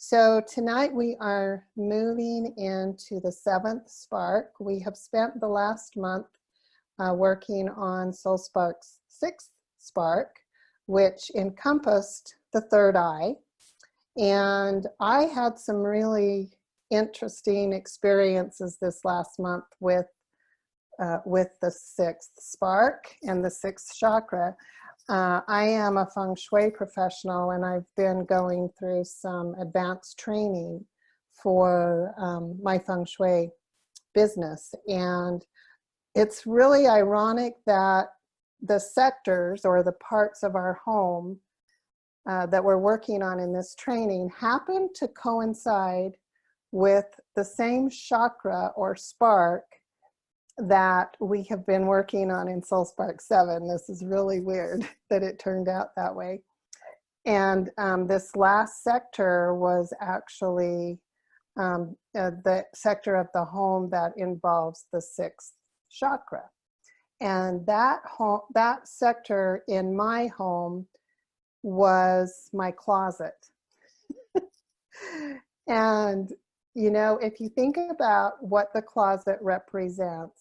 So tonight we are moving into the 7th spark. We have spent the last month working on Soul Spark's 6th spark, which encompassed the third eye. And I had some really interesting experiences this last month with the 6th spark and the 6th chakra. I am a feng shui professional, and I've been going through some advanced training for my feng shui business. And it's really ironic that the sectors or the parts of our home that we're working on in this training happen to coincide with the same chakra or spark that we have been working on in Soul Spark 7. This is really weird that it turned out that way. And this last sector was actually the sector of the home that involves the 6th chakra. And that sector in my home was my closet. And you know, if you think about what the closet represents,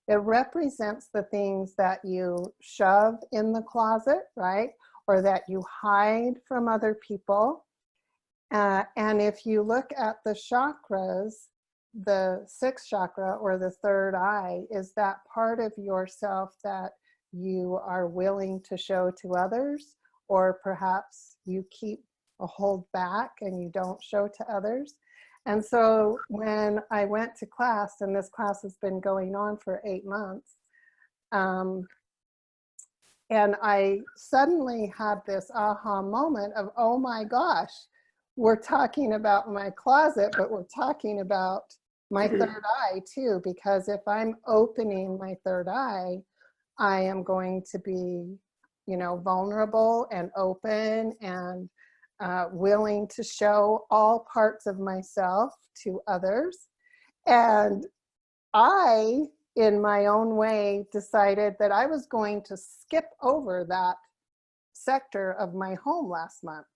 it represents the things that you shove in the closet, right? Or that you hide from other people. And if you look at the chakras, the 6th chakra or the third eye is that part of yourself that you are willing to show to others, or perhaps you keep a hold back and you don't show to others. And so when I went to class, and this class has been going on for 8 months, and I suddenly had this aha moment of, oh my gosh, we're talking about my closet, but we're talking about my third eye too, because if I'm opening my third eye, I am going to be, you know, vulnerable and open and willing to show all parts of myself to others. And I, in my own way, decided that I was going to skip over that sector of my home last month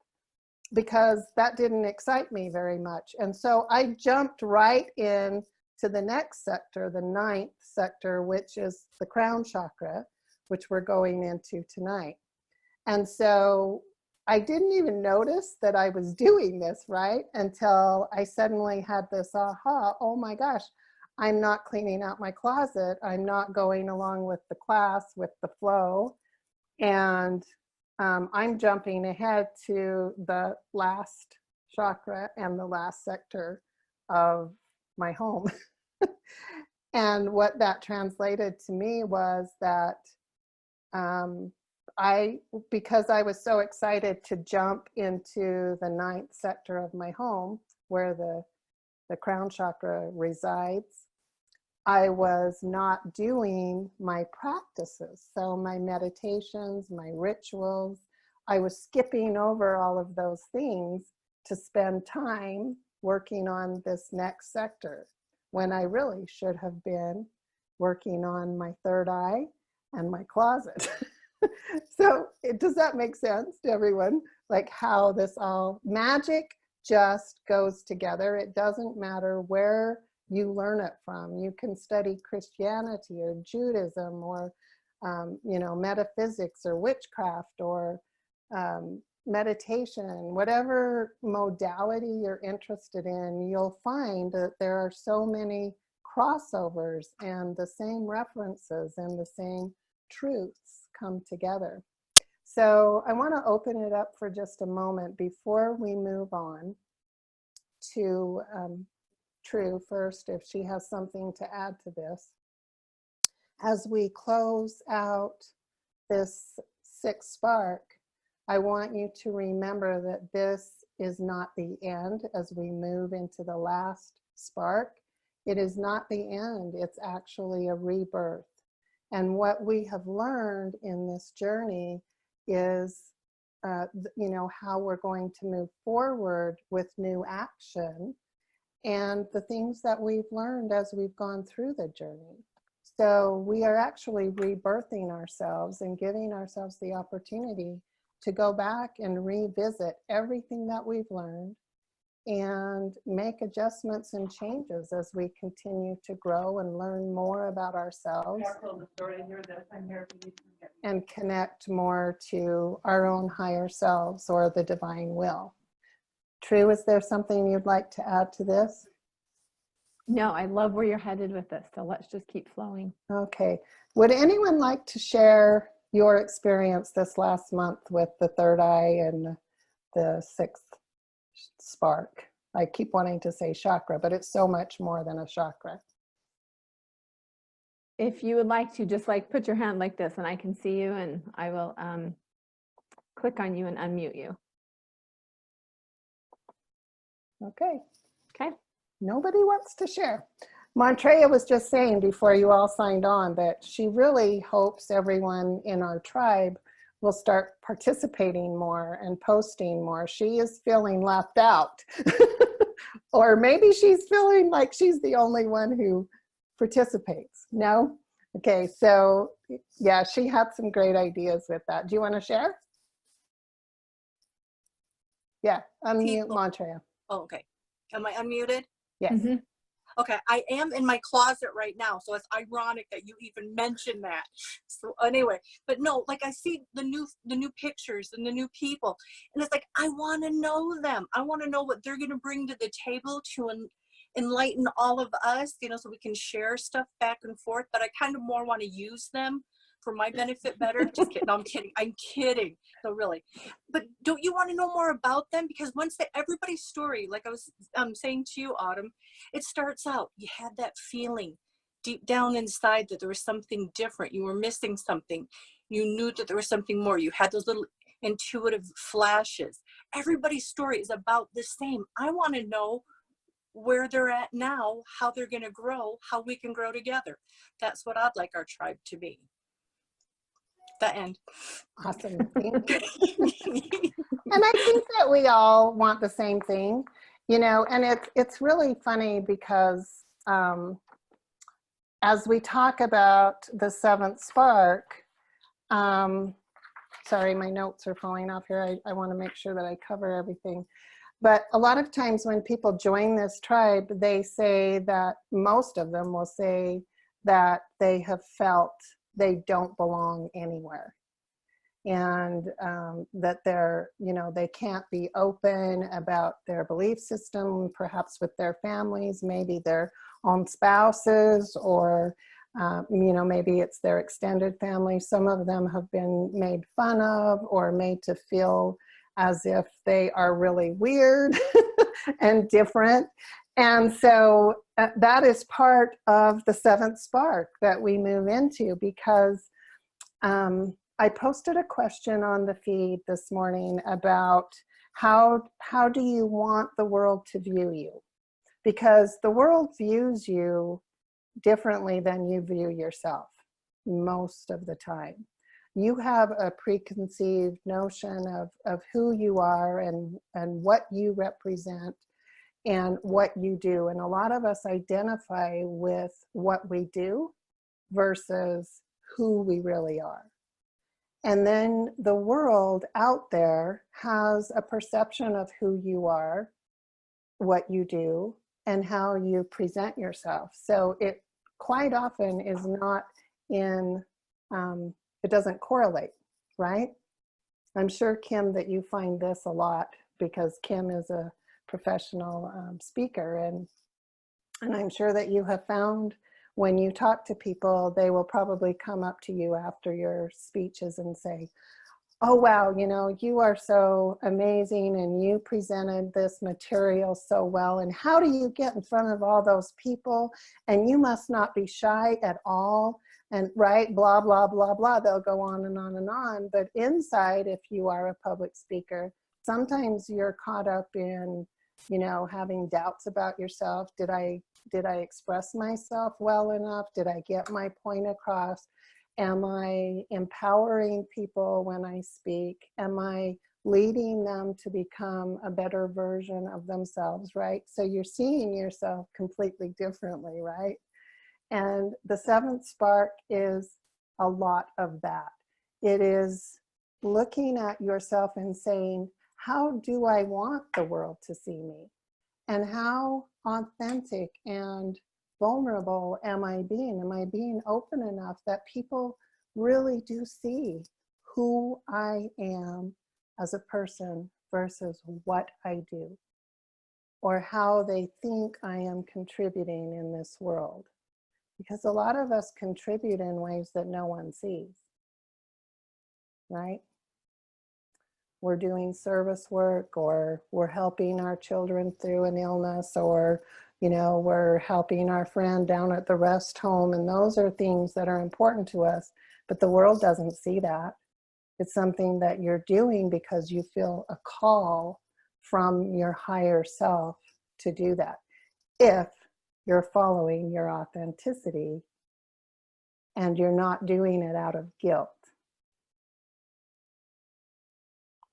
because that didn't excite me very much. And so I jumped right in to the next sector, the 9th sector, which is the crown chakra, which we're going into tonight. And so I didn't even notice that I was doing this, right? Until I suddenly had this aha, oh my gosh, I'm not cleaning out my closet. I'm not going along with the class, with the flow. And I'm jumping ahead to the last chakra and the last sector of my home. And what that translated to me was that because I was so excited to jump into the 9th sector of my home, where the crown chakra resides, I was not doing my practices. So my meditations, my rituals, I was skipping over all of those things to spend time working on this next sector, when I really should have been working on my third eye and my closet. So does that make sense to everyone? Like how this all magic just goes together. It doesn't matter where you learn it from. You can study Christianity or Judaism or you know, metaphysics or witchcraft or meditation, whatever modality you're interested in, you'll find that there are so many crossovers and the same references and the same truths come together. So I want to open it up for just a moment before we move on to True first, if she has something to add to this. As we close out this 6th spark, I want you to remember that this is not the end as we move into the last spark. It is not the end, it's actually a rebirth. And what we have learned in this journey is, you know, how we're going to move forward with new action and the things that we've learned as we've gone through the journey. So we are actually rebirthing ourselves and giving ourselves the opportunity to go back and revisit everything that we've learned and make adjustments and changes as we continue to grow and learn more about ourselves and connect more to our own higher selves or the divine will. True, is there something you'd like to add to this? No, I love where you're headed with this, so let's just keep flowing. Okay. Would anyone like to share your experience this last month with the third eye and the sixth spark? I keep wanting to say chakra, but it's so much more than a chakra. If you would like to, just like put your hand like this and I can see you, and I will click on you and unmute you. Okay. Okay. Nobody wants to share. Montreya was just saying before you all signed on that she really hopes everyone in our tribe will start participating more and posting more. She is feeling left out. Or maybe she's feeling like she's the only one who participates. No? Okay, so yeah, she had some great ideas with that. Do you want to share? Yeah, unmute Montreya. Oh, okay. Am I unmuted? Yes. Mm-hmm. Okay, I am in my closet right now, so it's ironic that you even mentioned that. So anyway, but no, like I see the new pictures and the new people, and it's like I want to know them. I want to know what they're going to bring to the table to enlighten all of us, you know, so we can share stuff back and forth. But I kind of more want to use them for my benefit better. Just kidding. No, I'm kidding. I'm kidding. No, really. But don't you want to know more about them? Because once everybody's story, like I was saying to you, Autumn, it starts out, you had that feeling deep down inside that there was something different. You were missing something. You knew that there was something more. You had those little intuitive flashes. Everybody's story is about the same. I want to know where they're at now, how they're going to grow, how we can grow together. That's what I'd like our tribe to be. The end. Awesome. Thank you. And I think that we all want the same thing, you know, and it's really funny because as we talk about the seventh spark, sorry, my notes are falling off here. I want to make sure that I cover everything. But a lot of times when people join this tribe, they say that most of them will say that they have felt they don't belong anywhere. And that they're, you know, they can't be open about their belief system, perhaps with their families, maybe their own spouses, or, you know, maybe it's their extended family. Some of them have been made fun of or made to feel as if they are really weird and different. And so that is part of the seventh spark that we move into, because I posted a question on the feed this morning about how do you want the world to view you? Because the world views you differently than you view yourself most of the time. You have a preconceived notion of who you are and what you represent and what you do. And a lot of us identify with what we do versus who we really are. And then the world out there has a perception of who you are, what you do, and how you present yourself. So it quite often is not in, it doesn't correlate, right? I'm sure, Kim, that you find this a lot because Kim is a professional speaker, and I'm sure that you have found when you talk to people, they will probably come up to you after your speeches and say, oh, wow, you know, you are so amazing and you presented this material so well. And how do you get in front of all those people? And you must not be shy at all. And right, blah, blah, blah, blah. They'll go on and on and on. But inside, if you are a public speaker, sometimes you're caught up in, you know, having doubts about yourself. Did I express myself well enough? Did I get my point across? Am I empowering people when I speak? Am I leading them to become a better version of themselves, right? So you're seeing yourself completely differently, right? And the seventh spark is a lot of that. It is looking at yourself and saying, how do I want the world to see me? And how authentic and vulnerable am I being? Am I being open enough that people really do see who I am as a person versus what I do, or how they think I am contributing in this world? Because a lot of us contribute in ways that no one sees, right? We're doing service work, or we're helping our children through an illness, or we're helping our friend down at the rest home, and those are things that are important to us, but the world doesn't see that. It's something that you're doing because you feel a call from your higher self to do that, if you're following your authenticity and you're not doing it out of guilt,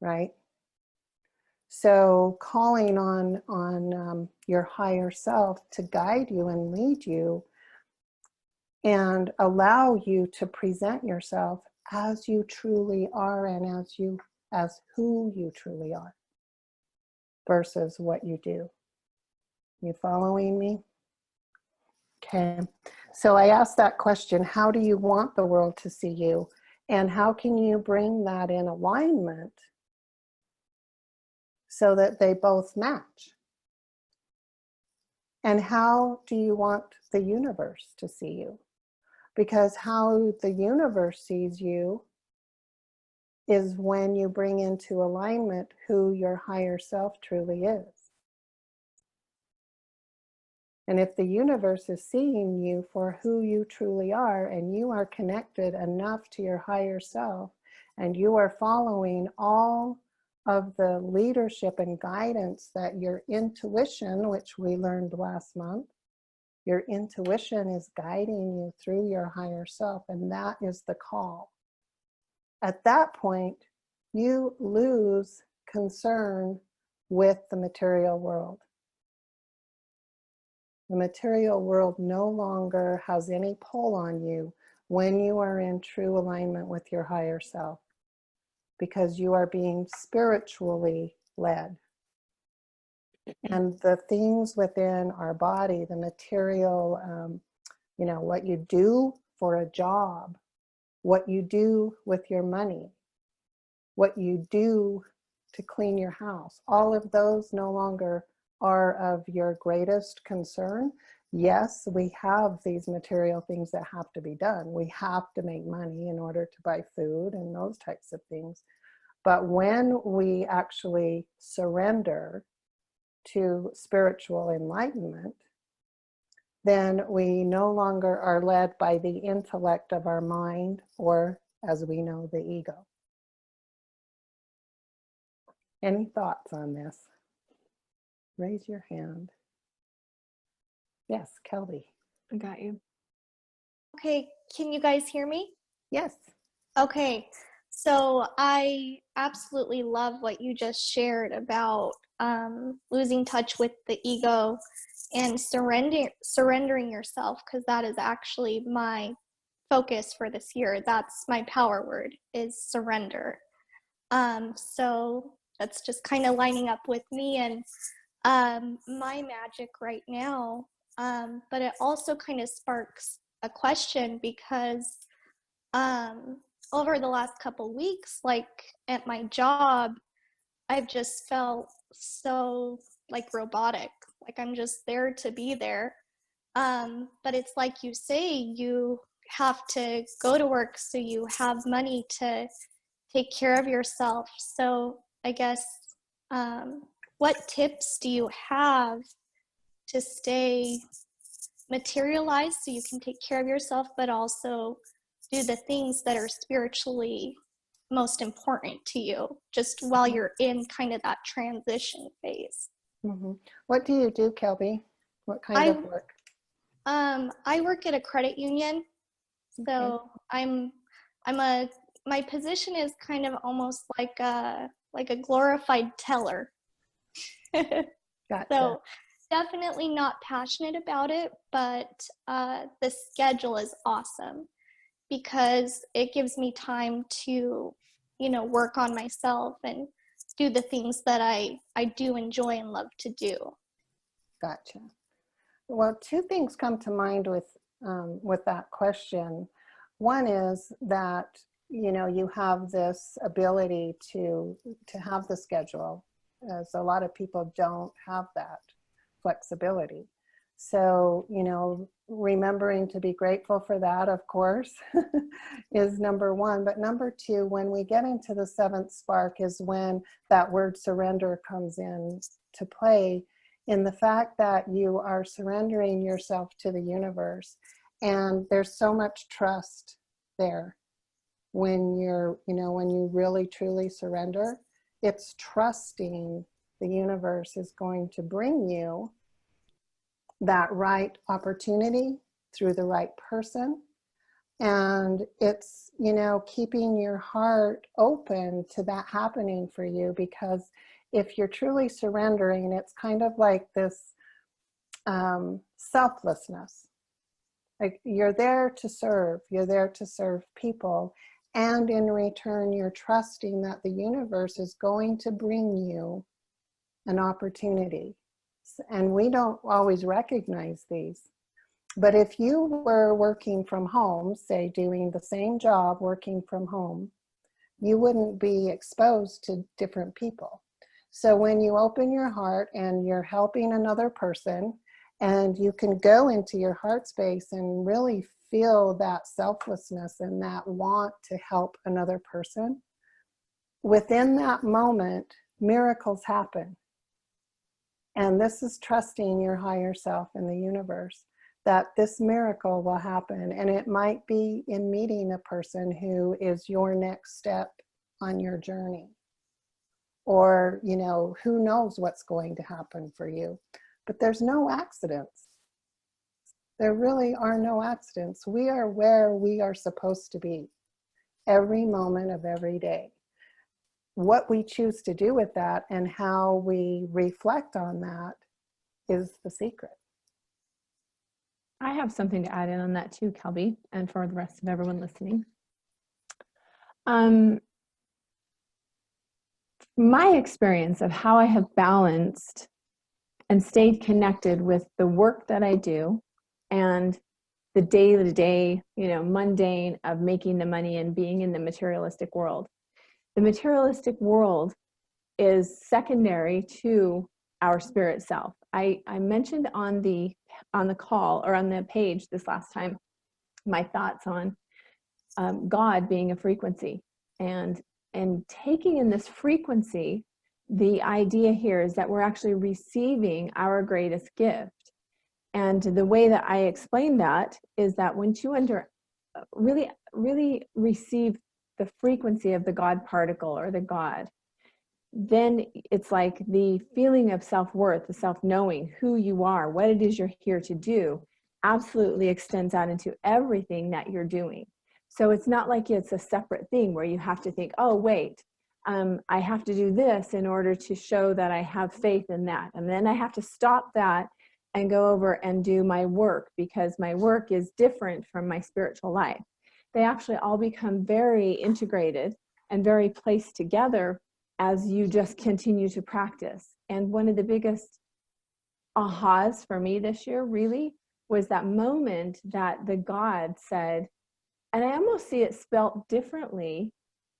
right? So calling on your higher self to guide you and lead you and allow you to present yourself as you truly are, and as who you truly are versus what you do. You following me? Okay. So I asked that question, how do you want the world to see you? And how can you bring that in alignment so that they both match? And how do you want the universe to see you? Because how the universe sees you is when you bring into alignment who your higher self truly is. And if the universe is seeing you for who you truly are, and you are connected enough to your higher self, and you are following all of the leadership and guidance that your intuition, which we learned last month, your intuition is guiding you through your higher self, and that is the call. At that point, you lose concern with the material world. The material world no longer has any pull on you when you are in true alignment with your higher self, because you are being spiritually led. And the things within our body, the material, what you do for a job, what you do with your money, what you do to clean your house, all of those no longer are of your greatest concern. Yes, we have these material things that have to be done. We have to make money in order to buy food and those types of things. But when we actually surrender to spiritual enlightenment, then we no longer are led by the intellect of our mind, or, as we know, the ego. Any thoughts on this? Raise your hand. Yes, Kelby. I got you. Okay, can you guys hear me? Yes. Okay, so I absolutely love what you just shared about losing touch with the ego and surrendering yourself, because that is actually my focus for this year. That's my power word, is surrender. So that's just kind of lining up with me and my magic right now. But it also kind of sparks a question, because over the last couple weeks, like at my job, I've just felt so like robotic, like I'm just there to be there. But it's like you say, you have to go to work so you have money to take care of yourself. So I guess, what tips do you have to stay materialized so you can take care of yourself, but also do the things that are spiritually most important to you, just while you're in kind of that transition phase? Mm-hmm. What do you do, Kelby? What kind of work? I work at a credit union, so Okay. my position is kind of almost like a glorified teller. Gotcha. So definitely not passionate about it, but the schedule is awesome because it gives me time to, work on myself and do the things that I do enjoy and love to do. Gotcha. Well, two things come to mind with that question. One is that, you know, you have this ability to have the schedule, as a lot of people don't have that flexibility. So, you know, remembering to be grateful for that, of course, is number one. But number two, when we get into the seventh spark is when that word surrender comes in to play, in the fact that you are surrendering yourself to the universe. And there's so much trust there when you're, you know, when you really truly surrender. It's trusting the universe is going to bring you that right opportunity through the right person. And it's, you know, keeping your heart open to that happening for you, because if you're truly surrendering, it's kind of like this selflessness. Like you're there to serve people. And in return, you're trusting that the universe is going to bring you an opportunity. And we don't always recognize these. But if you were working from home, say doing the same job, working from home, you wouldn't be exposed to different people. So when you open your heart and you're helping another person, and you can go into your heart space and really feel that selflessness and that want to help another person, within that moment, miracles happen. And this is trusting your higher self in the universe, that this miracle will happen. And it might be in meeting a person who is your next step on your journey. Or, you know, who knows what's going to happen for you. But there's no accidents. There really are no accidents. We are where we are supposed to be every moment of every day. What we choose to do with that and how we reflect on that is the secret. I have something to add in on that too, Kelby, and for the rest of everyone listening. My experience of how I have balanced and stayed connected with the work that I do and the day-to-day, you know, mundane of making the money and being in the materialistic world. The materialistic world is secondary to our spirit self. I mentioned on the call or on the page this last time my thoughts on God being a frequency, and taking in this frequency. The idea here is that we're actually receiving our greatest gift. And the way that I explain that is that once you really receive the frequency of the God particle or the God, then it's like the feeling of self-worth, the self-knowing who you are, what it is you're here to do, absolutely extends out into everything that you're doing. So it's not like it's a separate thing where you have to think, oh, wait, I have to do this in order to show that I have faith in that. And then I have to stop that and go over and do my work because my work is different from my spiritual life. They actually all become very integrated and very placed together as you just continue to practice. And one of the biggest ahas for me this year really was that moment that the God said, and I almost see it spelt differently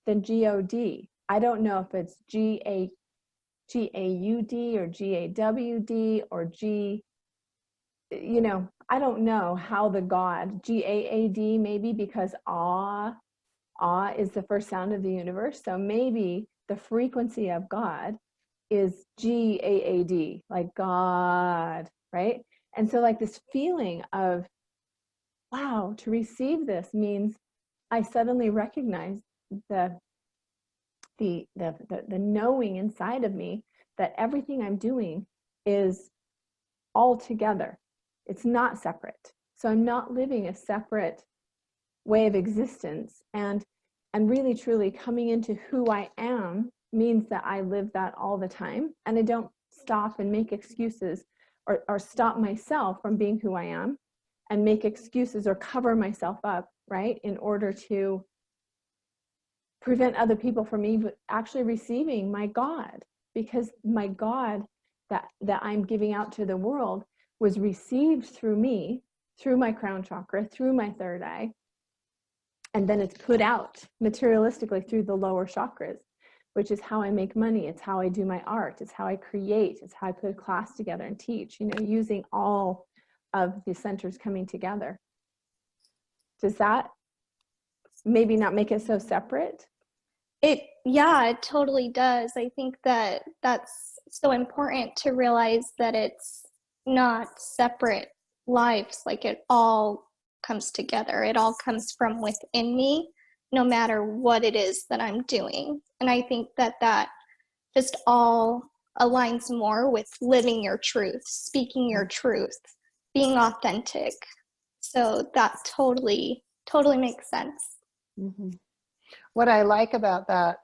than G-O-D. I don't know if it's G-A-U-D or G-A-W-D or G, you know, I don't know how the God, G-A-A-D maybe, because awe is the first sound of the universe. So maybe the frequency of God is G-A-A-D, like God, right? And so like this feeling of, wow, to receive this means I suddenly recognize the knowing inside of me that everything I'm doing is all together. It's not separate. So I'm not living a separate way of existence. And really truly coming into who I am means that I live that all the time. And I don't stop and make excuses or stop myself from being who I am and make excuses or cover myself up, right, in order to prevent other people from even actually receiving my God, because my God that I'm giving out to the world was received through me, through my crown chakra, through my third eye, and then it's put out materialistically through the lower chakras, which is how I make money. It's how I do my art. It's how I create. It's how I put a class together and teach, you know, using all of the centers coming together. Does that maybe not make it so separate? Yeah, it totally does. I think that that's so important to realize that it's not separate lives. Like, it all comes together. It all comes from within me, no matter what it is that I'm doing. And I think that that just all aligns more with living your truth, speaking your truth, being authentic. So that totally makes sense. Mm-hmm. What I like about that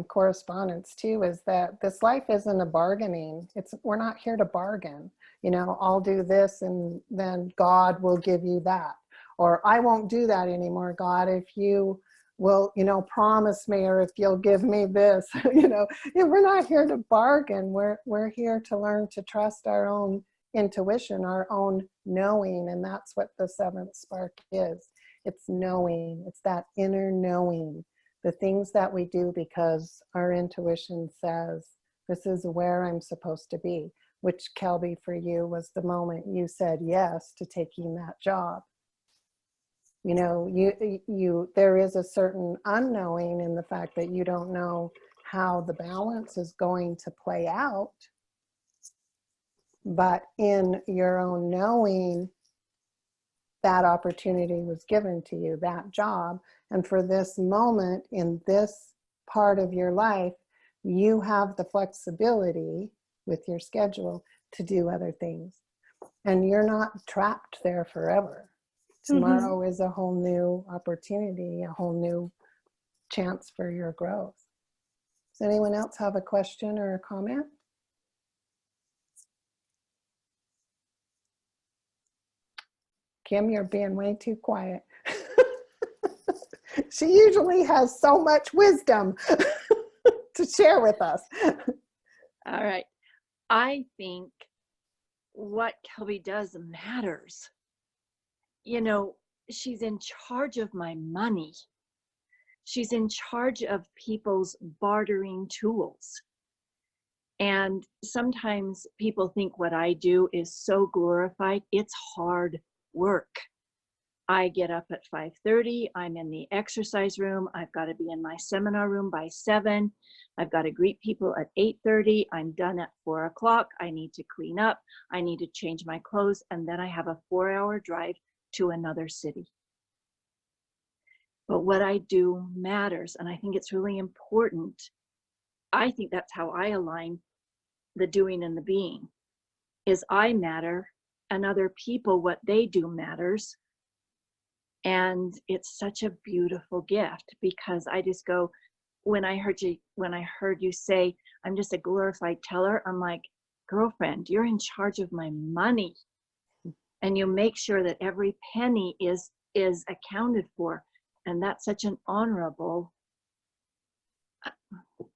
correspondence too is that this life isn't a bargaining. We're not here to bargain. You know, I'll do this and then God will give you that. Or I won't do that anymore, God, if you will, you know, promise me, or if you'll give me this. You know, we're not here to bargain. We're here to learn to trust our own intuition, our own knowing. And that's what the seventh spark is. It's knowing. It's that inner knowing. The things that we do because our intuition says, this is where I'm supposed to be, which, Kelby, for you was the moment you said yes to taking that job. You know, there is a certain unknowing in the fact that you don't know how the balance is going to play out. But in your own knowing, that opportunity was given to you, that job. And for this moment, in this part of your life, you have the flexibility with your schedule to do other things. And you're not trapped there forever. Tomorrow is a whole new opportunity, a whole new chance for your growth. Does anyone else have a question or a comment? Kim, you're being way too quiet. She usually has so much wisdom to share with us. All right. I think what Kelby does matters. You know, she's in charge of my money. She's in charge of people's bartering tools. And sometimes people think what I do is so glorified. It's hard work. I get up at 5:30. I'm in the exercise room. I've got to be in my seminar room by 7. I've got to greet people at 8:30. I'm done at 4 o'clock. I need to clean up. I need to change my clothes. And then I have a 4-hour drive to another city. But what I do matters. And I think it's really important. I think that's how I align the doing and the being, is I matter, and other people, what they do matters. And it's such a beautiful gift, because I just go, when I heard you say, I'm just a glorified teller, I'm like, girlfriend, you're in charge of my money. And you make sure that every penny is accounted for. And that's such an honorable.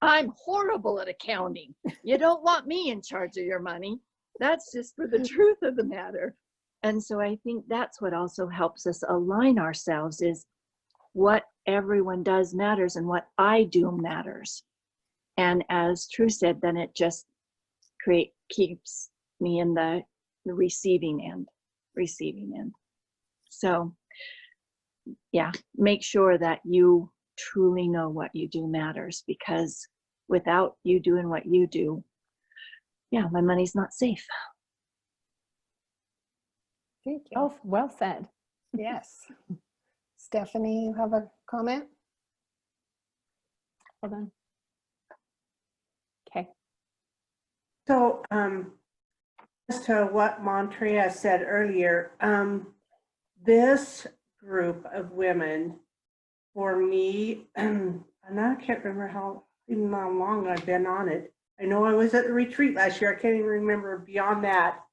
I'm horrible at accounting. You don't want me in charge of your money. That's just for the truth of the matter. And so I think that's what also helps us align ourselves, is what everyone does matters and what I do matters. And as True said, then it just keeps me in the receiving end. So yeah, make sure that you truly know what you do matters, because without you doing what you do, yeah, my money's not safe. Thank you. Oh, well said. Yes. Stephanie, you have a comment? Hold on. Okay. So, as to what Montrea said earlier, this group of women, for me, and I can't remember how long I've been on it. I know I was at the retreat last year. I can't even remember beyond that.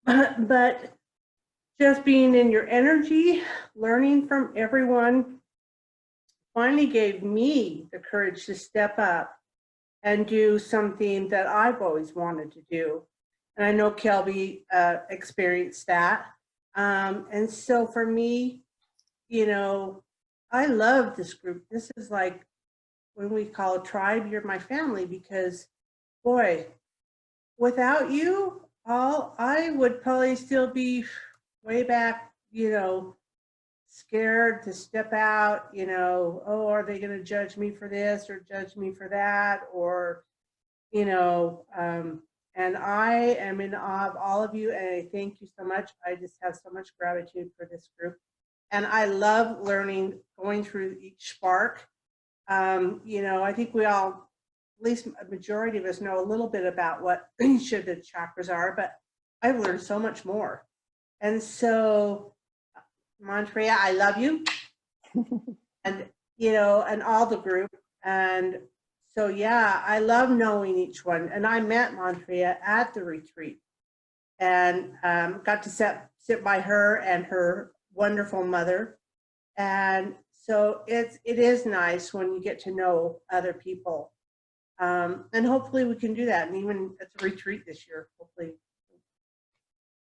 But just being in your energy, learning from everyone, finally gave me the courage to step up and do something that I've always wanted to do. And I know Kelby experienced that. And so for me, you know, I love this group. This is like when we call a tribe, you're my family, because boy, without you all, I would probably still be way back, you know, scared to step out, you know, oh, are they going to judge me for this or judge me for that? Or, you know, and I am in awe of all of you, and I thank you so much. I just have so much gratitude for this group. And I love learning, going through each spark. You know, I think we all, at least a majority of us, know a little bit about what each of the chakras are, but I've learned so much more. And so, Montreal, I love you. And, you know, and all the group. And so, yeah, I love knowing each one. And I met Montreal at the retreat and got to sit by her and her wonderful mother. And so it is nice when you get to know other people. And hopefully we can do that. And even at the retreat this year, hopefully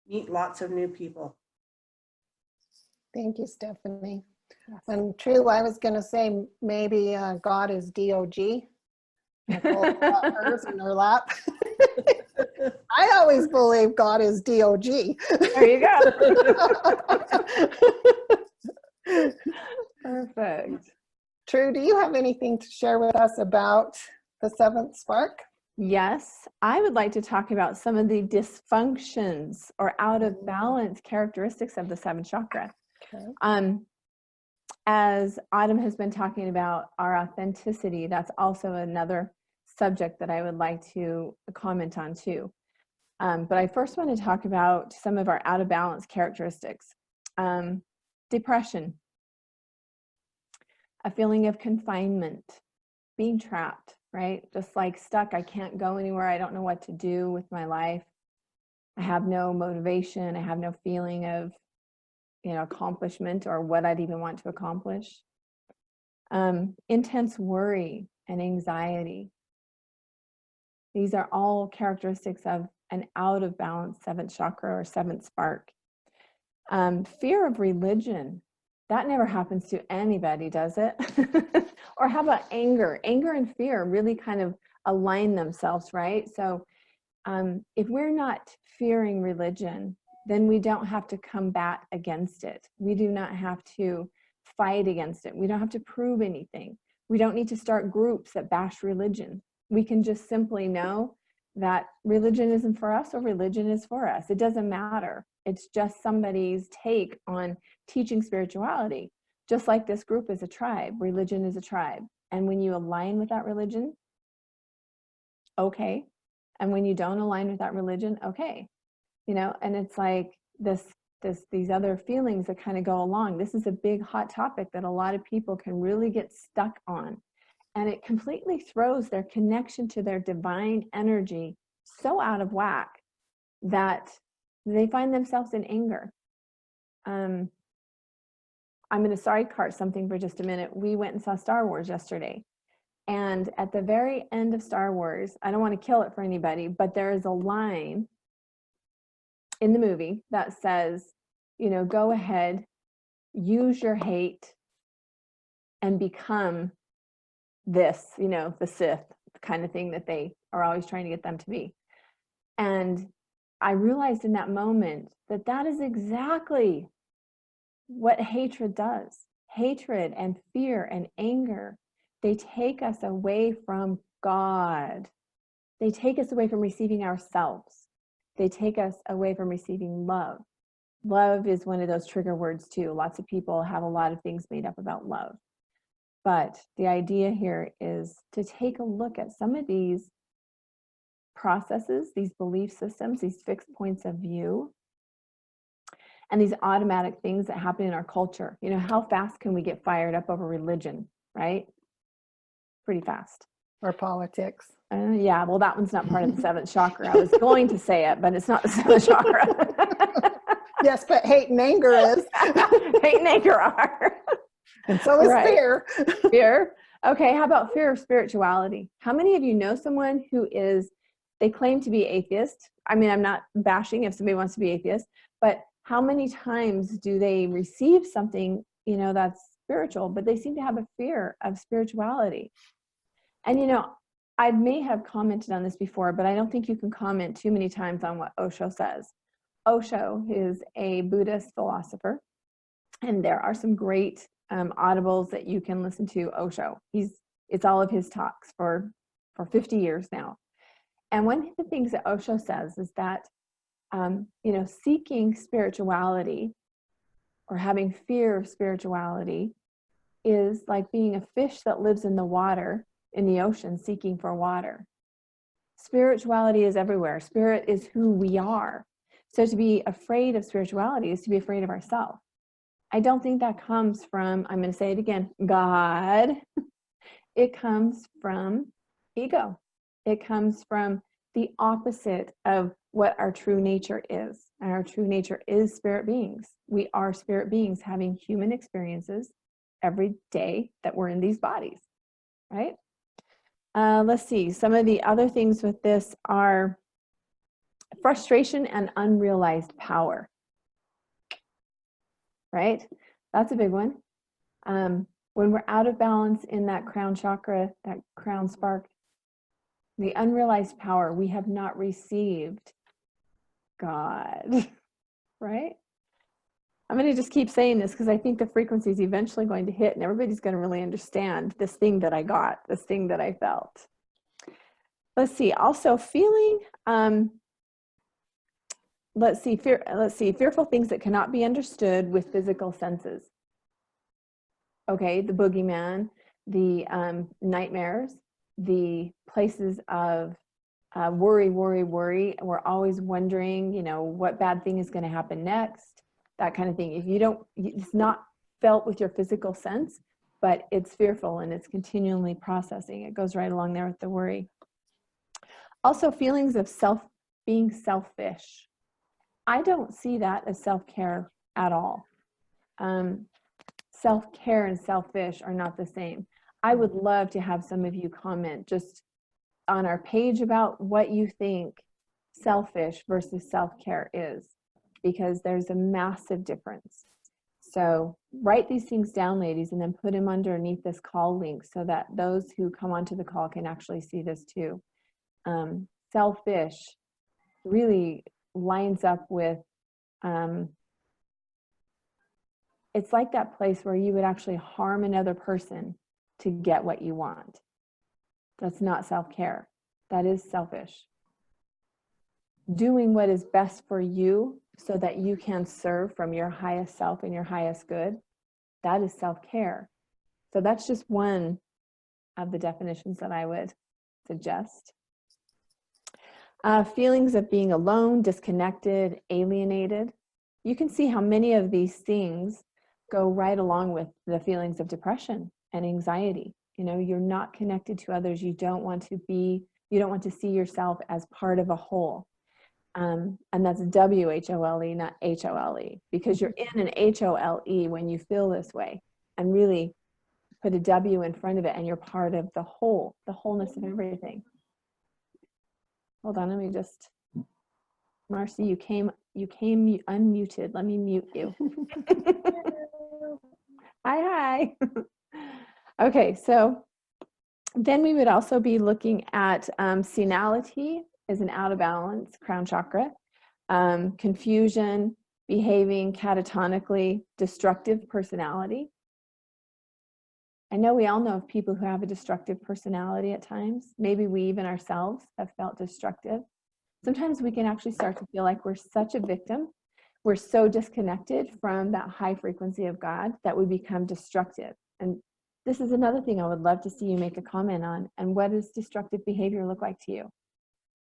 meet lots of new people. Thank you, Stephanie. And true, I was going to say maybe God is D-O-G. Nicole got hers in her lap. I always believe God is D-O-G. There you go. Perfect. True, do you have anything to share with us about the seventh spark? Yes, I would like to talk about some of the dysfunctions or out of balance characteristics of the seventh chakra. Okay. As Autumn has been talking about our authenticity, that's also another subject that I would like to comment on too. But I first want to talk about some of our out of balance characteristics. Depression, a feeling of confinement, being trapped, right? Just like stuck, I can't go anywhere, I don't know what to do with my life. I have no motivation, I have no feeling of, you know, accomplishment or what I'd even want to accomplish. Intense worry and anxiety. These are all characteristics of an out of balance seventh chakra or seventh spark. Fear of religion. That never happens to anybody, does it? Or how about anger? Anger and fear really kind of align themselves, right? So if we're not fearing religion, then we don't have to combat against it. We do not have to fight against it. We don't have to prove anything. We don't need to start groups that bash religion. We can just simply know that religion isn't for us or religion is for us. It doesn't matter. It's just somebody's take on teaching spirituality. Just like this group is a tribe, religion is a tribe. And when you align with that religion, okay. And when you don't align with that religion, okay. You know, and it's like these other feelings that kind of go along. This is a big hot topic that a lot of people can really get stuck on. And it completely throws their connection to their divine energy so out of whack that they find themselves in anger. I'm going to sidecar something for just a minute. We went and saw Star Wars yesterday. And at the very end of Star Wars, I don't want to kill it for anybody, but there is a line in the movie that says, you know, go ahead, use your hate and become this, you know, the Sith kind of thing that they are always trying to get them to be. And I realized in that moment that that is exactly what hatred does. Hatred and fear and anger, they take us away from God. They take us away from receiving ourselves. They take us away from receiving love. Love is one of those trigger words too. Lots of people have a lot of things made up about love. But the idea here is to take a look at some of these processes, these belief systems, these fixed points of view, and these automatic things that happen in our culture. You know, how fast can we get fired up over religion, right? Pretty fast. Or politics. Yeah, well, that one's not part of the seventh chakra. I was going to say it, but it's not the seventh chakra. Yes, but hate and anger is. Hate and anger are. And so is Right. fear. Fear. Okay, how about fear of spirituality? How many of you know someone who is, they claim to be atheist? I mean, I'm not bashing if somebody wants to be atheist, but how many times do they receive something, you know, that's spiritual, but they seem to have a fear of spirituality? And, you know, I may have commented on this before, but I don't think you can comment too many times on what Osho says. Osho is a Buddhist philosopher, and there are some great audibles that you can listen to Osho. It's all of his talks for 50 years now. And one of the things that Osho says is that, you know, seeking spirituality or having fear of spirituality is like being a fish that lives in the water, in the ocean, seeking for water. Spirituality is everywhere. Spirit is who we are. So to be afraid of spirituality is to be afraid of ourselves. I don't think that comes from, I'm going to say it again, God. It comes from ego. It comes from the opposite of what our true nature is. And our true nature is spirit beings. We are spirit beings having human experiences every day that we're in these bodies, right? Let's see. Some of the other things with this are frustration and unrealized power. Right? That's a big one. When we're out of balance in that crown chakra, that crown spark, the unrealized power, we have not received God, right? I'm going to just keep saying this because I think the frequency is eventually going to hit and everybody's going to really understand this thing that I got, this thing that I felt. Let's see. Also feeling, let's see, fearful things that cannot be understood with physical senses. Okay, the boogeyman, the nightmares, the places of worry. We're always wondering, you know, what bad thing is going to happen next, that kind of thing. If you don't, it's not felt with your physical sense, but it's fearful and it's continually processing. It goes right along there with the worry. Also, feelings of being selfish. I don't see that as self-care at all. Self-care and selfish are not the same. I would love to have some of you comment just on our page about what you think selfish versus self-care is, because there's a massive difference. So write these things down, ladies, and then put them underneath this call link so that those who come onto the call can actually see this too. Selfish really lines up with it's like that place where you would actually harm another person to get what you want. That's not self-care. That is selfish. Doing what is best for you so that you can serve from your highest self and your highest good, that is self-care. So that's just one of the definitions that I would suggest. Feelings of being alone, disconnected, alienated. You can see how many of these things go right along with the feelings of depression and anxiety. You know, you're not connected to others. You don't want to see yourself as part of a whole. And that's W-H-O-L-E, not H-O-L-E, because you're in an H-O-L-E when you feel this way, and really put a W in front of it and you're part of the whole, the wholeness of everything. Hold on, let me just, Marcy, you came unmuted. Let me mute you. Hi. Okay, so then we would also be looking at senility is an out of balance crown chakra, confusion, behaving catatonically, destructive personality. I know we all know of people who have a destructive personality at times. Maybe we even ourselves have felt destructive. Sometimes we can actually start to feel like we're such a victim. We're so disconnected from that high frequency of God that we become destructive. And this is another thing I would love to see you make a comment on. And what does destructive behavior look like to you?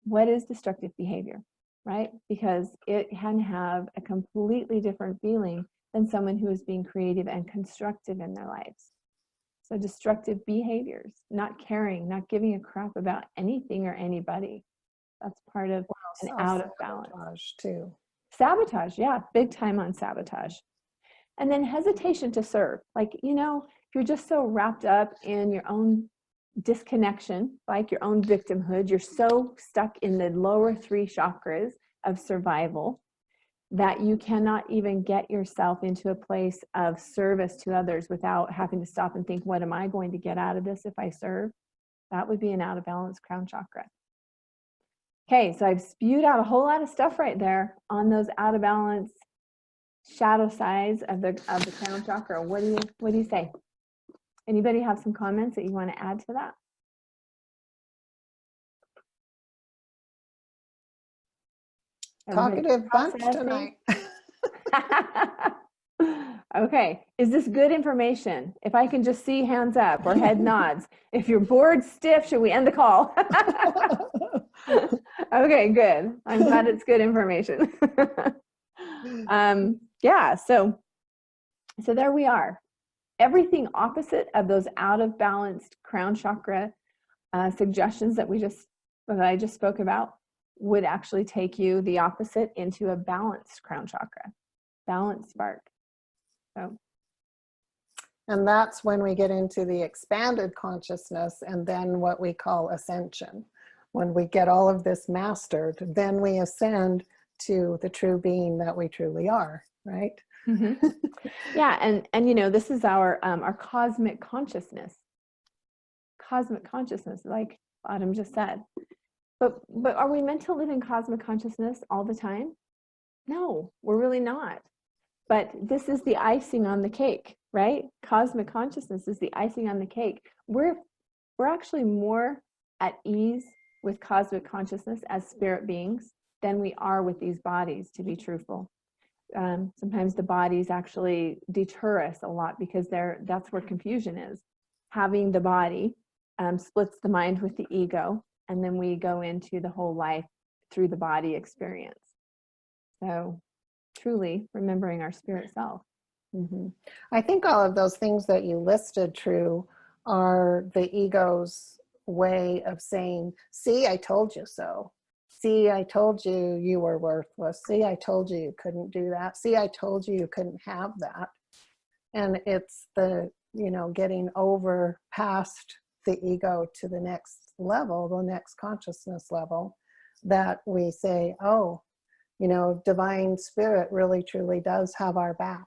What is destructive behavior, right? Because it can have a completely different feeling than someone who is being creative and constructive in their lives. So destructive behaviors, not caring, not giving a crap about anything or anybody. That's part of an out of balance. Sabotage too. Sabotage, yeah, big time on sabotage. And then hesitation to serve. Like, you know, you're just so wrapped up in your own disconnection, like your own victimhood, you're so stuck in the lower 3 chakras of survival that you cannot even get yourself into a place of service to others without having to stop and think, what am I going to get out of this if I serve? That would be an out of balance crown chakra. Okay, so I've spewed out a whole lot of stuff right there on those out of balance shadow sides of the crown chakra. What do you say? Anybody have some comments that you want to add to that? Talkative bunch tonight. Okay, is this good information? If I can just see hands up or head nods. If you're bored stiff, should we end the call? Okay, good. I'm glad it's good information. Yeah, so there we are. Everything opposite of those out of balanced crown chakra suggestions that I just spoke about would actually take you the opposite into a balanced crown chakra, balanced spark. So, and that's when we get into the expanded consciousness and then what we call ascension. When we get all of this mastered, then we ascend to the true being that we truly are, right? mm-hmm. Yeah, and you know, this is our cosmic consciousness. Cosmic consciousness, like Autumn just said. But are we meant to live in cosmic consciousness all the time? No, we're really not. But this is the icing on the cake, right? Cosmic consciousness is the icing on the cake. We're actually more at ease with cosmic consciousness as spirit beings than we are with these bodies, to be truthful. Sometimes the bodies actually deter us a lot because that's where confusion is. Having the body splits the mind with the ego, and then we go into the whole life through the body experience. So truly remembering our spirit self. Mm-hmm. I think all of those things that you listed, True, are the ego's way of saying, see, I told you so. See, I told you you were worthless. See, I told you you couldn't do that. See, I told you you couldn't have that. And it's the, you know, getting over past the ego to the next level, the next consciousness level, that we say, oh, you know, divine spirit really truly does have our back.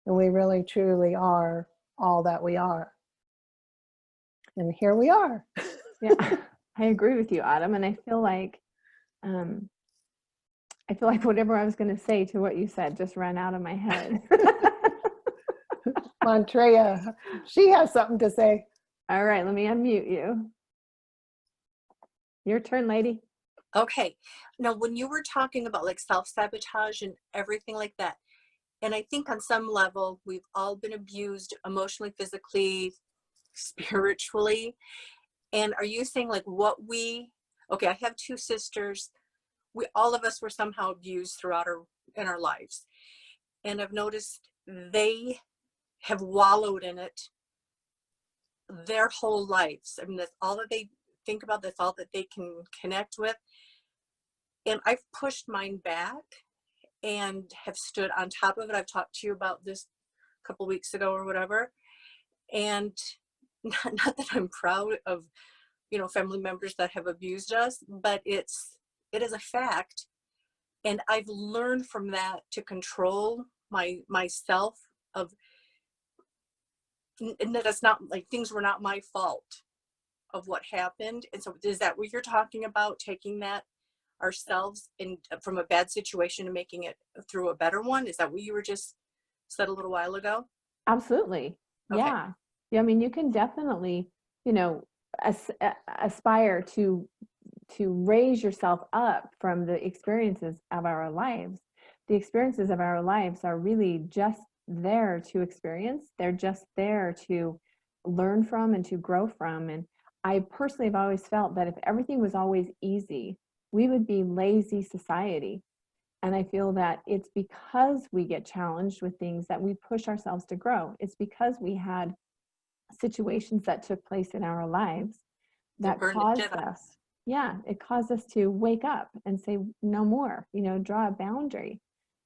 And we really truly are all that we are. And here we are. Yeah, I agree with you, Autumn. And I feel like whatever I was going to say to what you said just ran out of my head. Montreya, she has something to say. All right, let me unmute you. Your turn, lady. Okay. Now, when you were talking about like self-sabotage and everything like that, and I think on some level, we've all been abused emotionally, physically, spiritually. And are you saying like okay, I have 2 sisters. All of us were somehow abused throughout in our lives. And I've noticed they have wallowed in it their whole lives. I mean, that's all that they think about. That's all that they can connect with. And I've pushed mine back and have stood on top of it. I've talked to you about this a couple weeks ago or whatever. And not that I'm proud of, you know, family members that have abused us, but it is a fact. And I've learned from that to control myself and that it's not like things were not my fault of what happened. And so is that what you're talking about, taking that ourselves from a bad situation and making it through a better one? Is that what you were just said a little while ago? Absolutely. Okay. Yeah. I mean, you can definitely, you know, aspire to raise yourself up from the experiences of our lives. The experiences of our lives are really just there to experience. They're just there to learn from and to grow from. And I personally have always felt that if everything was always easy, we would be lazy society. And I feel that it's because we get challenged with things that we push ourselves to grow. It's because we had situations that took place in our lives that caused us, it caused us to wake up and say, no more, you know, draw a boundary,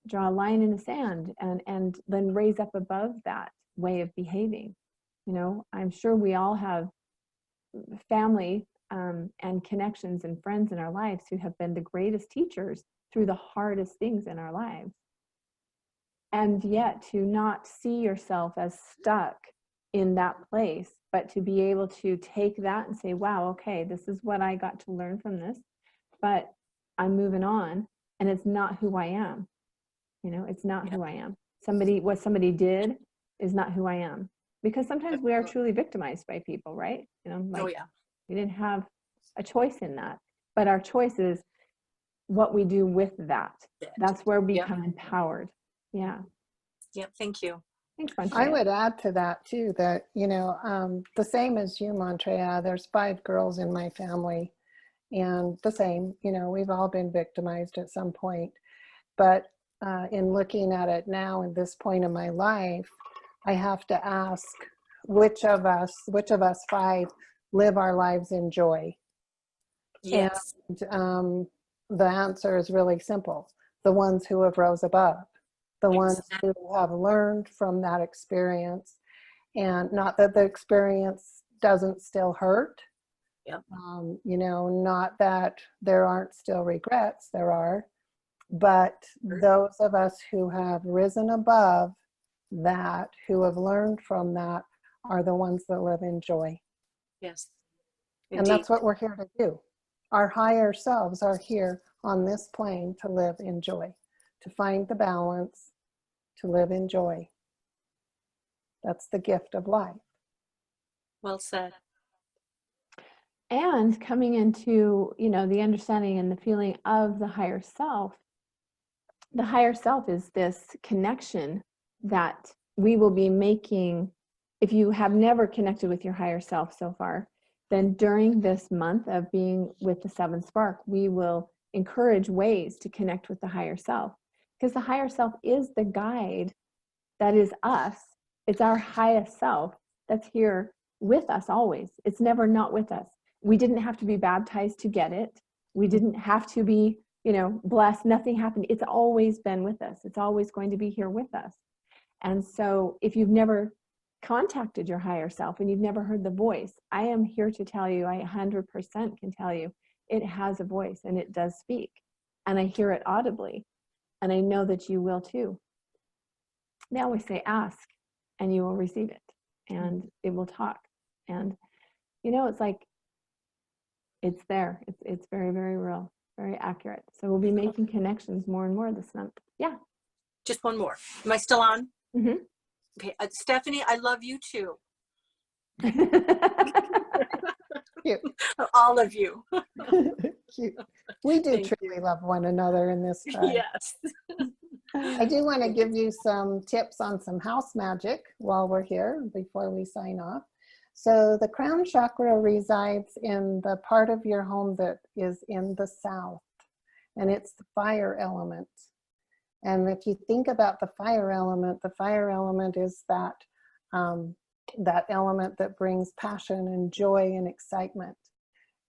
draw a line in the sand, and then raise up above that way of behaving. You know, I'm sure we all have family and connections and friends in our lives who have been the greatest teachers through the hardest things in our lives. And yet to not see yourself as stuck in that place, but to be able to take that and say, wow, okay, this is what I got to learn from this, but I'm moving on, and it's not who I am. You know, it's not who I am. What somebody did is not who I am. Because sometimes we are truly victimized by people, right? You know, like, Oh yeah. we didn't have a choice in that, but our choice is what we do with that. That's where we become empowered. Yeah. Yeah. Thank you. Thanks, I Montreal. would add to that too, that, you know, the same as you, Montreal, there's 5 girls in my family, and the same, you know, we've all been victimized at some point. But in looking at it now at this point in my life, I have to ask which of us 5 live our lives in joy. Yes. And the answer is really simple. The ones who have rose above, the ones who have learned from that experience, and not that the experience doesn't still hurt. Yep. You know, not that there aren't still regrets, there are, but those of us who have risen above that, who have learned from that, are the ones that live in joy. Yes. And Indeed. that's what we're here to do. Our higher selves are here on this plane to live in joy, to find the balance, to live in joy. That's the gift of life. Well said. And coming into, you know, the understanding and the feeling of the higher self is this connection that we will be making. If you have never connected with your higher self so far, then during this month of being with the 7th spark, we will encourage ways to connect with the higher self, because the higher self is the guide that is us. It's our highest self that's here with us always. It's never not with us. We didn't have to be baptized to get it. We didn't have to be, you know, blessed. Nothing happened. It's always been with us. It's always going to be here with us. And so if you've never contacted your higher self and you've never heard the voice, I am here to tell you, I 100% can tell you, it has a voice and it does speak. And I hear it audibly. And I know that you will too. They always say, ask and you will receive it, and it will talk. And, you know, it's like, it's there. It's very, very real, very accurate. So we'll be making connections more and more this month. Yeah. Just one more. Am I still on? Mm-hmm. Okay. Stephanie, I love you too. Cute. All of you. Cute. We do Thank truly love one another in this tribe. Yes. I do want to give you some tips on some house magic while we're here before we sign off. So the crown chakra resides in the part of your home that is in the south, and it's the fire element. And if you think about the fire element is that that element that brings passion and joy and excitement.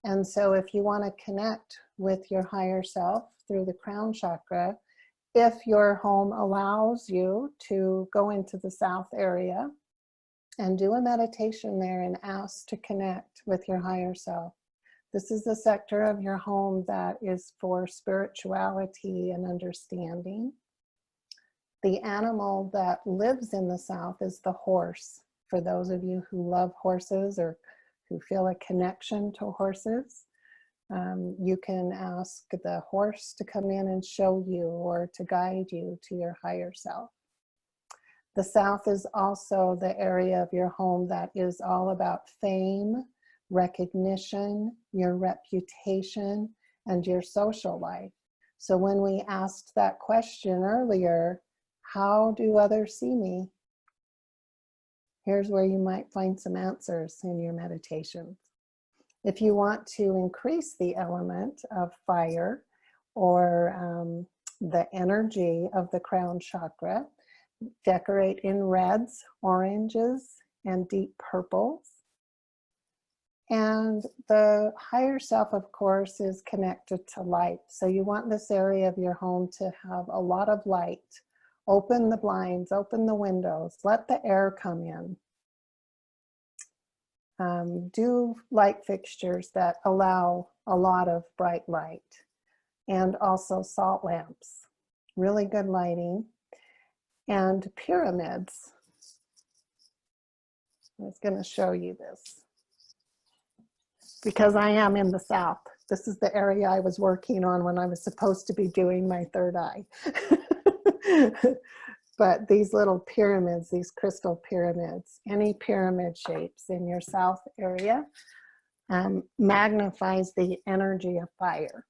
And so if you want to connect with your higher self through the crown chakra, if your home allows you to go into the south area and do a meditation there and ask to connect with your higher self. This is the sector of your home that is for spirituality and understanding. The animal that lives in the south is the horse. For those of you who love horses or who feel a connection to horses, you can ask the horse to come in and show you or to guide you to your higher self. The south is also the area of your home that is all about fame, recognition, your reputation, and your social life. So when we asked that question earlier, how do others see me? Here's where you might find some answers in your meditations. If you want to increase the element of fire or the energy of the crown chakra, decorate in reds, oranges, and deep purples. And the higher self, of course, is connected to light. So you want this area of your home to have a lot of light. Open the blinds, open the windows, let the air come in. do light fixtures that allow a lot of bright light, and also salt lamps, really good lighting, and pyramids. I was going to show you this because I am in the South. This is the area I was working on when I was supposed to be doing my third eye. But these little pyramids, these crystal pyramids, any pyramid shapes in your South area magnifies the energy of fire.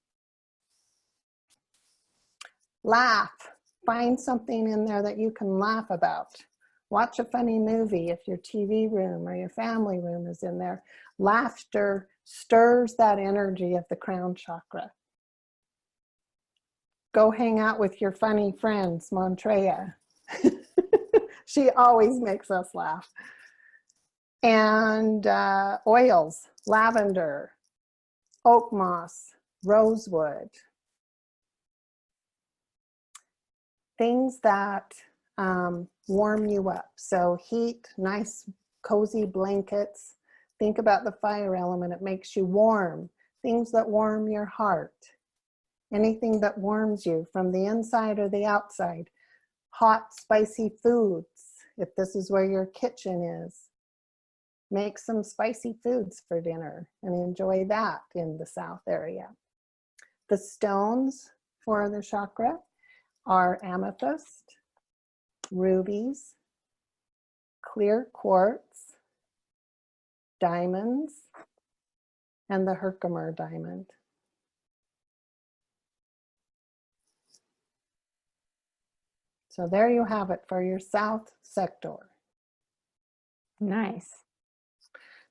Laugh. Find something in there that you can laugh about. Watch a funny movie if your TV room or your family room is in there. Laughter stirs that energy of the crown chakra. Go hang out with your funny friends, Montreya. She always makes us laugh. And oils, lavender, oak moss, rosewood. Things that warm you up. So heat, nice cozy blankets. Think about the fire element. It makes you warm. Things that warm your heart. Anything that warms you from the inside or the outside. Hot, spicy foods, if this is where your kitchen is. Make some spicy foods for dinner and enjoy that in the South area. The stones for the chakra are amethyst, rubies, clear quartz, diamonds, and the Herkimer diamond. So there you have it for your South sector. Nice.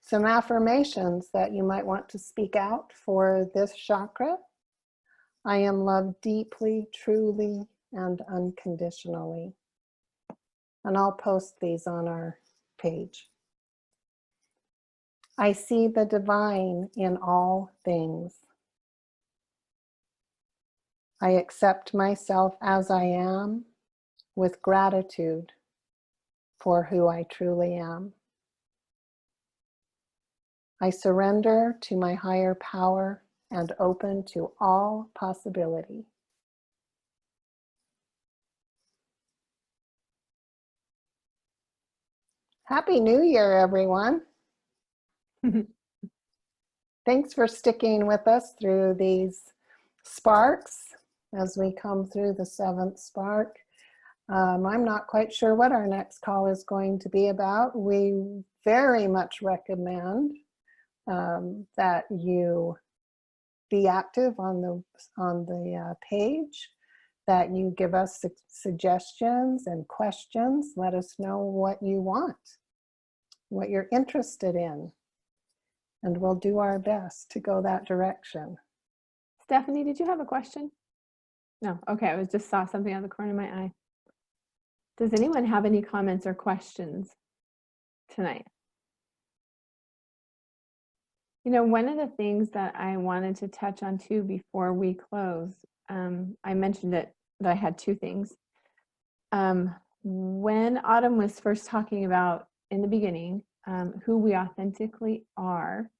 Some affirmations that you might want to speak out for this chakra. I am loved deeply, truly, and unconditionally. And I'll post these on our page. I see the divine in all things. I accept myself as I am with gratitude for who I truly am. I surrender to my higher power and open to all possibility. Happy New Year, everyone. Thanks for sticking with us through these sparks as we come through the 7th spark. I'm not quite sure what our next call is going to be about. We very much recommend that you be active on the page, that you give us suggestions and questions. Let us know what you want, what you're interested in, and we'll do our best to go that direction. Stephanie, did you have a question? No. Okay, I just saw something out of the corner of my eye. Does anyone have any comments or questions tonight? You know, one of the things that I wanted to touch on too before we close, I mentioned it, that I had 2 things. When Autumn was first talking about in the beginning, who we authentically are,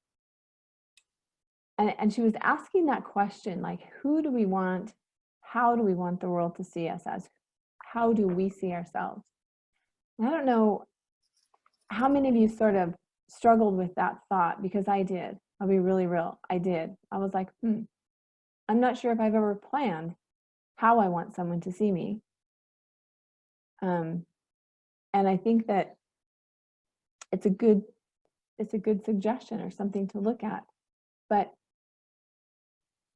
and she was asking that question, like, who do we want, how do we want the world to see us as? How do we see ourselves? And I don't know how many of you sort of struggled with that thought, because I did. I'll be really real. I did. I was like, I'm not sure if I've ever planned how I want someone to see me. And I think that it's a good suggestion or something to look at. But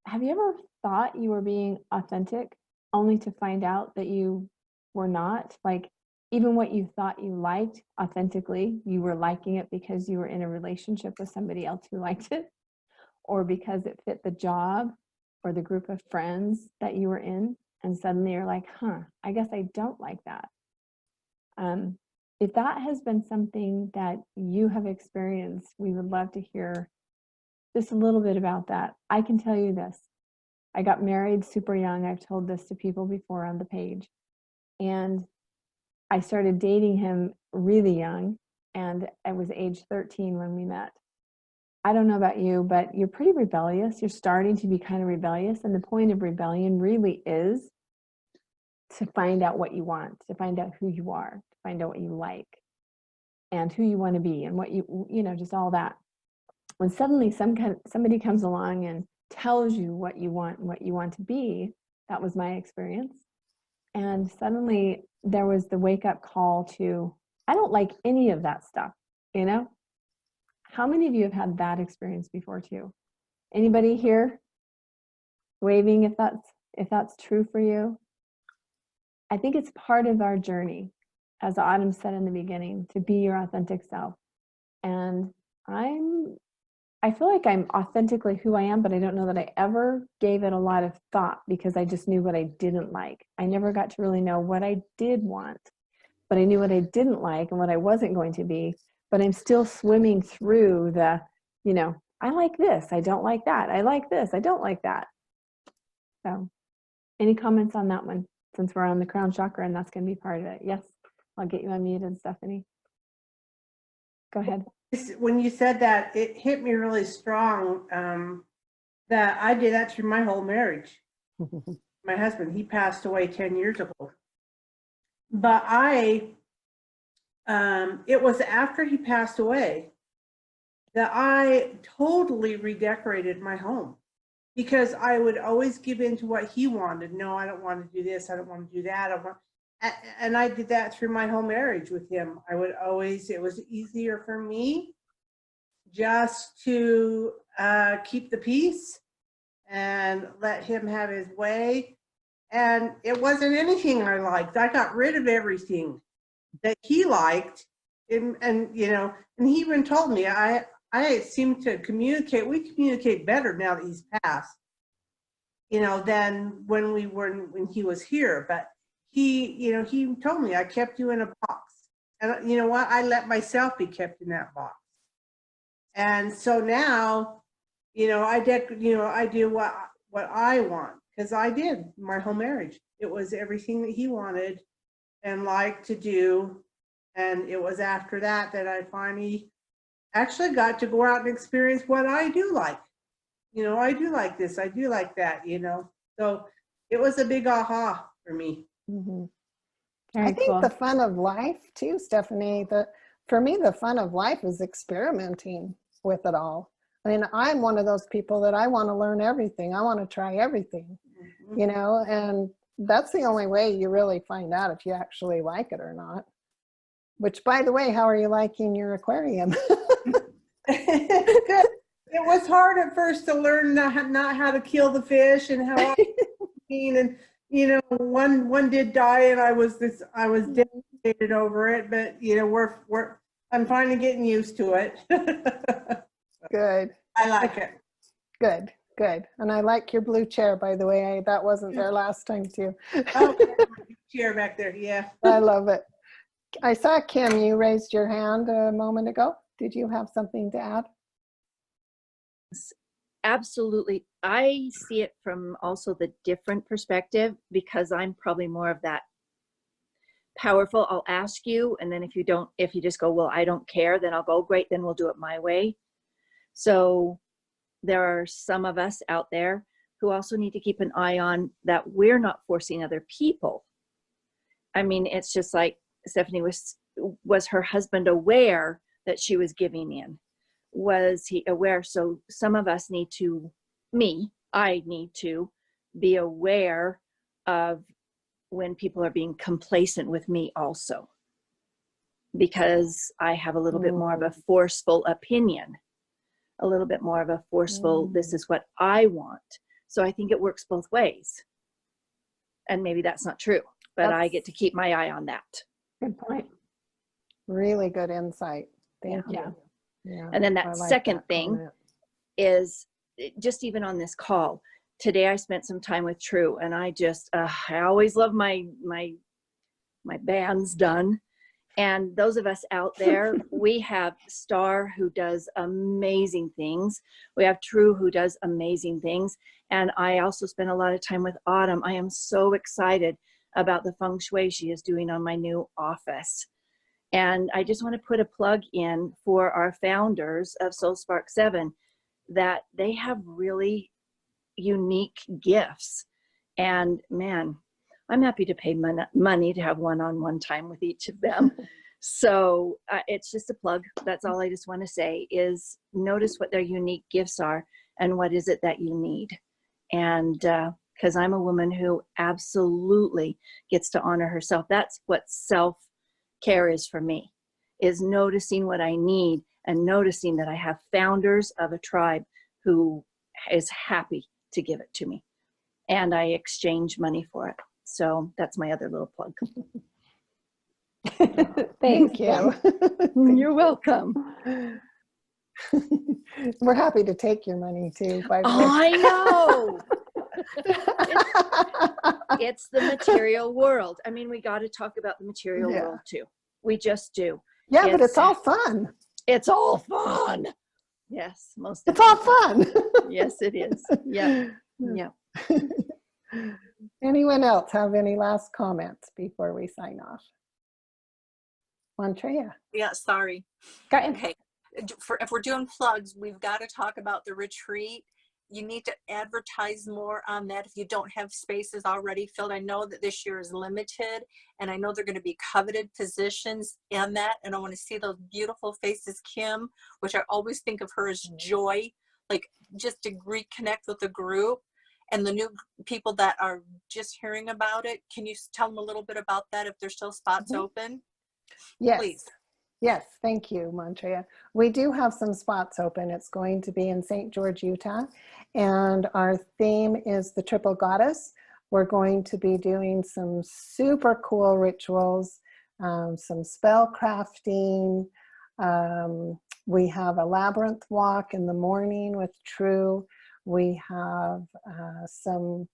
have you ever thought you were being authentic only to find out that you were not? Like, even what you thought you liked authentically, you were liking it because you were in a relationship with somebody else who liked it, or because it fit the job or the group of friends that you were in, and suddenly you're like, I guess I don't like that. If that has been something that you have experienced, we would love to hear just a little bit about that. I can tell you this. I got married super young. I've told this to people before on the page. And I started dating him really young, and I was age 13 when we met. I don't know about you, but you're pretty rebellious. You're starting to be kind of rebellious. And the point of rebellion really is to find out what you want, to find out who you are, to find out what you like and who you want to be and what you know, just all that. When suddenly somebody comes along and tells you what you want and what you want to be, that was my experience. And suddenly there was the wake up call to, I don't like any of that stuff, you know? How many of you have had that experience before too? Anybody here waving if that's true for you? I think it's part of our journey, as Autumn said in the beginning, to be your authentic self. And I feel like I'm authentically who I am, but I don't know that I ever gave it a lot of thought because I just knew what I didn't like. I never got to really know what I did want, but I knew what I didn't like and what I wasn't going to be. But I'm still swimming through the, you know, I like this, I don't like that. I like this, I don't like that. So any comments on that one, since we're on the crown chakra and that's going to be part of it? Yes, I'll get you unmuted, Stephanie. Go ahead. When you said that, it hit me really strong that I did that through my whole marriage. My husband, he passed away 10 years ago. But it was after he passed away that I totally redecorated my home because I would always give in to what he wanted. No, I don't want to do this. I don't want to do that. And I did that through my whole marriage with him. I would always, it was easier for me just to keep the peace and let him have his way. And it wasn't anything I liked. I got rid of everything that he liked. And you know, and he even told me, I seem to communicate, we communicate better now that he's passed, you know, than when he was here. But he, you know, he told me, I kept you in a box. And you know what? I let myself be kept in that box. And so now, you know, I do what I want, because I did my whole marriage. It was everything that he wanted and liked to do. And it was after that that I finally actually got to go out and experience what I do like. You know, I do like this, I do like that, you know. So it was a big aha for me. Mm-hmm. I think the fun of life too, Stephanie, for me, the fun of life is experimenting with it all. I mean, I'm one of those people that I want to learn everything. I want to try everything, you know, and that's the only way you really find out if you actually like it or not. Which, by the way, how are you liking your aquarium? Good. It was hard at first to learn not how to kill the fish and how and you know, one did die and I was devastated over it, but you know, I'm finally getting used to it. Good. I like it. Good, good. And I like your blue chair, by the way. That wasn't there last time too. Oh, chair back there, yeah. I love it. I saw Kim, you raised your hand a moment ago. Did you have something to add? Absolutely. I see it from also the different perspective because I'm probably more of that powerful. I'll ask you, and then if you just go, well, I don't care, then I'll go, great, then we'll do it my way. So there are some of us out there who also need to keep an eye on that we're not forcing other people. I mean, it's just like Stephanie was her husband aware that she was giving in? Was he aware? So some of us need to, I need to be aware of when people are being complacent with me also, because I have a little bit more of a forceful opinion, a little bit more of a forceful, this is what I want. So I think it works both ways. And maybe that's not true, but I get to keep my eye on that. Good point. Really good insight. Thank you. Yeah. And then that second thing is just even on this call today, I spent some time with True, and I just, I always love my bands done. And those of us out there, we have Star who does amazing things. We have True who does amazing things. And I also spend a lot of time with Autumn. I am so excited about the feng shui she is doing on my new office. And I just want to put a plug in for our founders of Soul Spark 7 that they have really unique gifts. And man, I'm happy to pay money to have one-on-one time with each of them. So it's just a plug. That's all I just want to say is notice what their unique gifts are and what is it that you need. And because I'm a woman who absolutely gets to honor herself. That's what self-care is for me, is noticing what I need and noticing that I have founders of a tribe who is happy to give it to me. And I exchange money for it. So that's my other little plug. Thank you. You're welcome. We're happy to take your money too, by the way. I know. It's the material world. I mean, we got to talk about the material Yeah. world too. We just do. Yeah, but it's all fun. It's all fun. Yes, most of It's all fun. Yes, it is. Yeah. Yeah. Anyone else have any last comments before we sign off? Montreya. Yeah, sorry. Go ahead. Okay, if we're doing plugs, we've got to talk about the retreat. You need to advertise more on that if you don't have spaces already filled. I know that this year is limited, and I know they're going to be coveted positions in that, and I want to see those beautiful faces. Kim, which I always think of her as joy, like just to reconnect with the group, and the new people that are just hearing about it. Can you tell them a little bit about that if there's still spots open? Yes. Please. Yes, thank you, Montreya. We do have some spots open. It's going to be in St. George, Utah, and our theme is the Triple Goddess. We're going to be doing some super cool rituals, some spell crafting. We have a labyrinth walk in the morning with True. We have some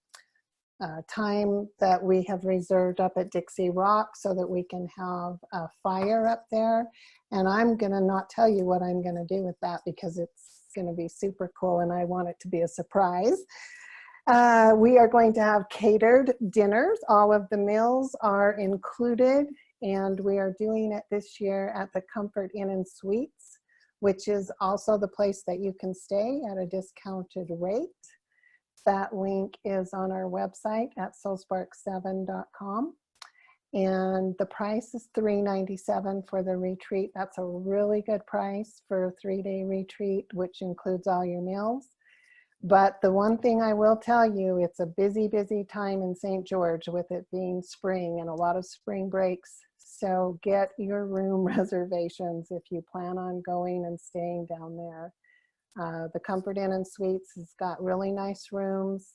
time that we have reserved up at Dixie Rock so that we can have a fire up there. And I'm going to not tell you what I'm going to do with that because it's going to be super cool and I want it to be a surprise. We are going to have catered dinners. All of the meals are included, and we are doing it this year at the Comfort Inn and Suites, which is also the place that you can stay at a discounted rate. That link is on our website at soulspark7.com. And the price is $397 for the retreat. That's a really good price for a 3-day retreat, which includes all your meals. But the one thing I will tell you, it's a busy, busy time in St. George with it being spring and a lot of spring breaks. So get your room reservations if you plan on going and staying down there. The Comfort Inn and Suites has got really nice rooms.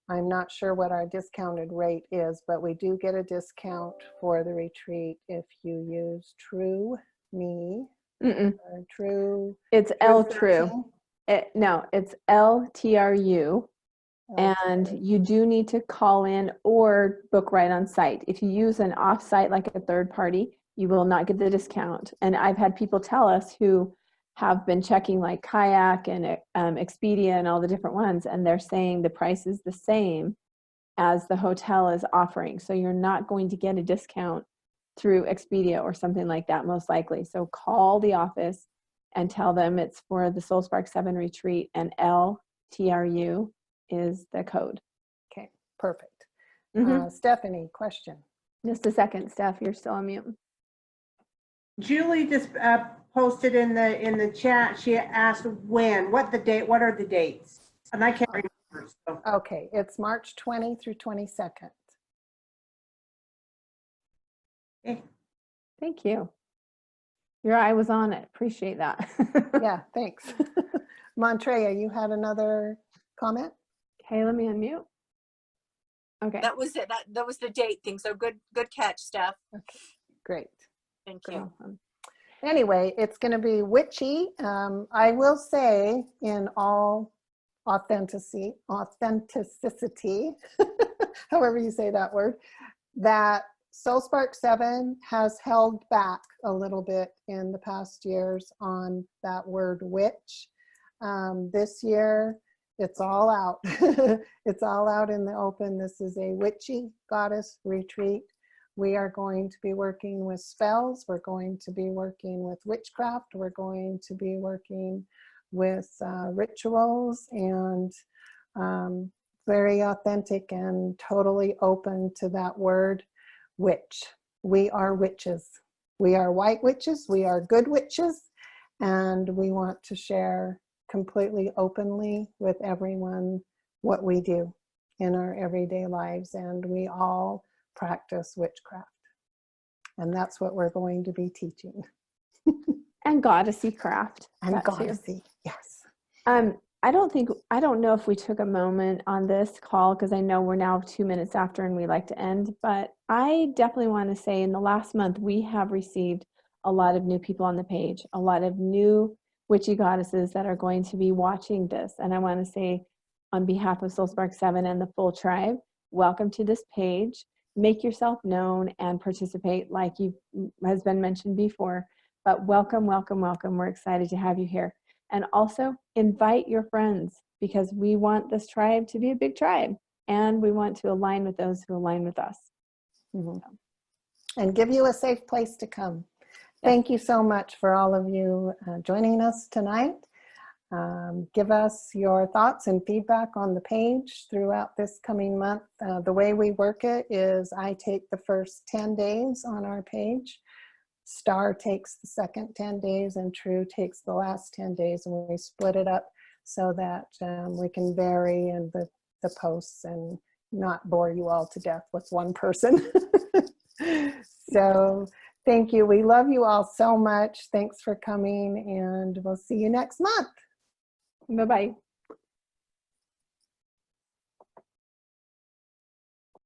I'm not sure what our discounted rate is, but we do get a discount for the retreat if you use True Me. Or True. It's L 13. True. No, it's LTRU. And you do need to call in or book right on site. If you use an off-site like a third party, you will not get the discount. And I've had people tell us who have been checking like Kayak and Expedia and all the different ones, and they're saying the price is the same as the hotel is offering. So you're not going to get a discount through Expedia or something like that, most likely. So call the office and tell them it's for the Soul Spark 7 retreat, and LTRU is the code. Okay, perfect. Mm-hmm. Stephanie, question. Just a second, Steph, you're still on mute. Julie just posted in the chat. She asked what are the dates? And I can't remember. So. Okay, it's March 20 through 22nd. Okay. Thank you. Your eye was on it. Appreciate that. Yeah, thanks. Montreya, you had another comment? Okay, let me unmute. Okay. That was it. That was the date thing. So good catch, Steph. Okay, great. Thank you. Awesome. Anyway, it's going to be witchy. I will say in all authenticity, however you say that word, that Soul Spark 7 has held back a little bit in the past years on that word witch. This year, it's all out. It's all out in the open. This is a witchy goddess retreat. We are going to be working with spells. We're going to be working with witchcraft. We're going to be working with rituals, and very authentic and totally open to that word, witch. We are witches. We are white witches. We are good witches. And we want to share completely openly with everyone what we do in our everyday lives. And we all practice witchcraft. And that's what we're going to be teaching. And goddessy craft. And that too. goddessy, yes. I don't know if we took a moment on this call, because I know we're now 2 minutes after and we like to end, but I definitely want to say in the last month, we have received a lot of new people on the page, a lot of new witchy goddesses that are going to be watching this. And I want to say on behalf of Soul Spark 7 and the full tribe, welcome to this page. Make yourself known and participate like has been mentioned before, but welcome, welcome, welcome. We're excited to have you here. And also invite your friends, because we want this tribe to be a big tribe, and we want to align with those who align with us. Mm-hmm. And give you a safe place to come. Yes. Thank you so much for all of you joining us tonight. Give us your thoughts and feedback on the page throughout this coming month. The way we work it is I take the first 10 days on our page. Star takes the second 10 days, and True takes the last 10 days, and we split it up so that we can vary in the posts and not bore you all to death with one person. So thank you. We love you all so much. Thanks for coming, and we'll see you next month. Bye-bye.